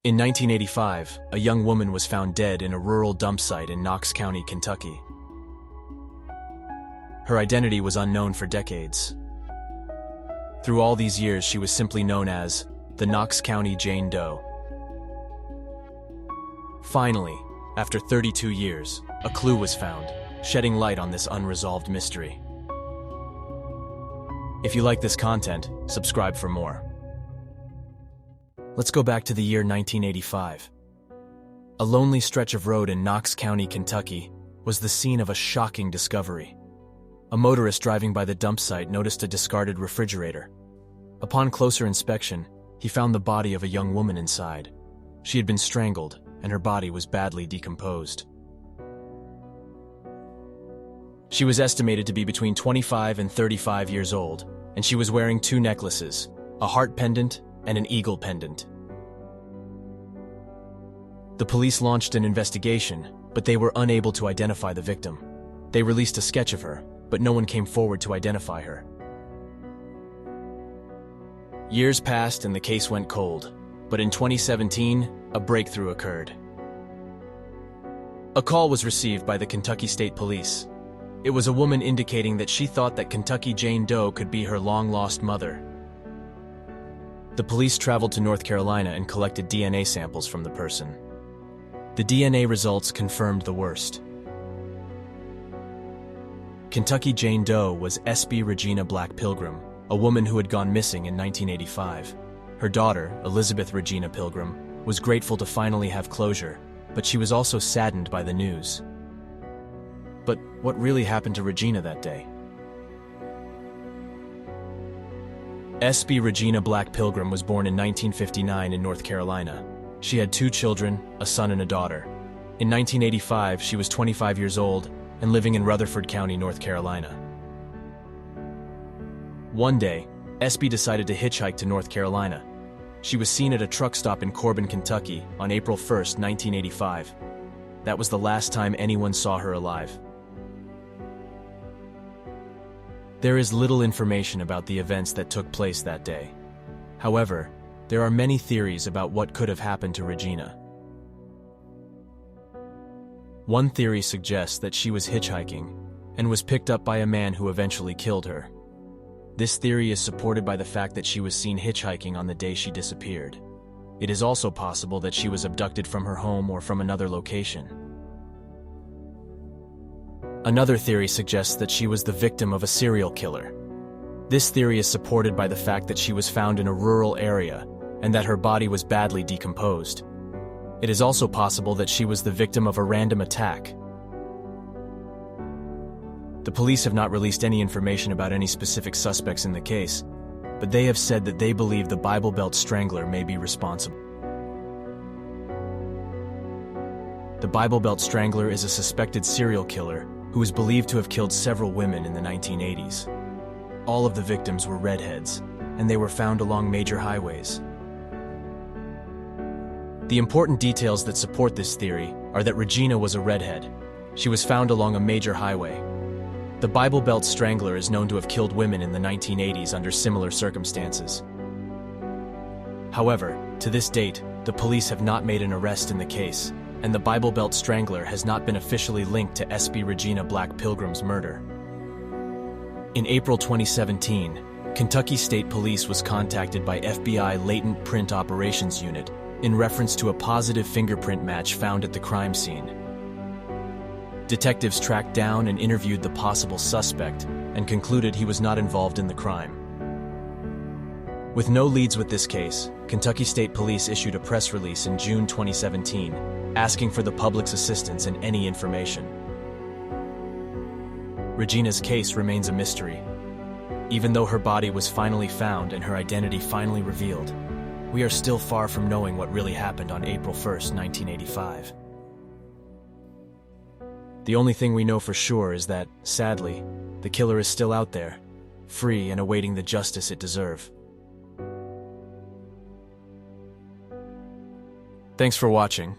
In 1985, a young woman was found dead in a rural dump site in Knox County, Kentucky. Her identity was unknown for decades. Through all these years, she was simply known as the Knox County Jane Doe. Finally, after 32 years, a clue was found, shedding light on this unresolved mystery. If you like this content, subscribe for more. Let's go back to the year 1985. A lonely stretch of road in Knox County, Kentucky, was the scene of a shocking discovery. A motorist driving by the dump site noticed a discarded refrigerator. Upon closer inspection, he found the body of a young woman inside. She had been strangled, and her body was badly decomposed. She was estimated to be between 25 and 35 years old, and she was wearing two necklaces, a heart pendant and an eagle pendant. The police launched an investigation, but they were unable to identify the victim. They released a sketch of her, but no one came forward to identify her. Years passed and the case went cold, but in 2017, a breakthrough occurred. A call was received by the Kentucky State Police. It was a woman indicating that she thought that Kentucky Jane Doe could be her long-lost mother. The police traveled to North Carolina and collected DNA samples from the person. The DNA results confirmed the worst. Kentucky Jane Doe was S.B. Regina Black Pilgrim, a woman who had gone missing in 1985. Her daughter, Elizabeth Regina Pilgrim, was grateful to finally have closure, but she was also saddened by the news. But what really happened to Regina that day? S.B. Regina Black Pilgrim was born in 1959 in North Carolina. She had two children, a son and a daughter. In 1985, she was 25 years old and living in Rutherford County, North Carolina. One day, S.B. decided to hitchhike to North Carolina. She was seen at a truck stop in Corbin, Kentucky on April 1, 1985. That was the last time anyone saw her alive. There is little information about the events that took place that day. However, there are many theories about what could have happened to Regina. One theory suggests that she was hitchhiking and was picked up by a man who eventually killed her. This theory is supported by the fact that she was seen hitchhiking on the day she disappeared. It is also possible that she was abducted from her home or from another location. Another theory suggests that she was the victim of a serial killer. This theory is supported by the fact that she was found in a rural area and that her body was badly decomposed. It is also possible that she was the victim of a random attack. The police have not released any information about any specific suspects in the case, but they have said that they believe the Bible Belt Strangler may be responsible. The Bible Belt Strangler is a suspected serial killer who is believed to have killed several women in the 1980s. All of the victims were redheads, and they were found along major highways. The important details that support this theory are that Regina was a redhead. She was found along a major highway. The Bible Belt Strangler is known to have killed women in the 1980s under similar circumstances. However, to this date, the police have not made an arrest in the case, and the Bible Belt Strangler has not been officially linked to S.B. Regina Black Pilgrim's murder. In April 2017, Kentucky State Police was contacted by FBI Latent Print Operations Unit in reference to a positive fingerprint match found at the crime scene. Detectives tracked down and interviewed the possible suspect and concluded he was not involved in the crime. With no leads with this case, Kentucky State Police issued a press release in June 2017 asking for the public's assistance in any information. Regina's case remains a mystery. Even though her body was finally found and her identity finally revealed, we are still far from knowing what really happened on April 1, 1985. The only thing we know for sure is that, sadly, the killer is still out there, free and awaiting the justice it deserves. Thanks for watching.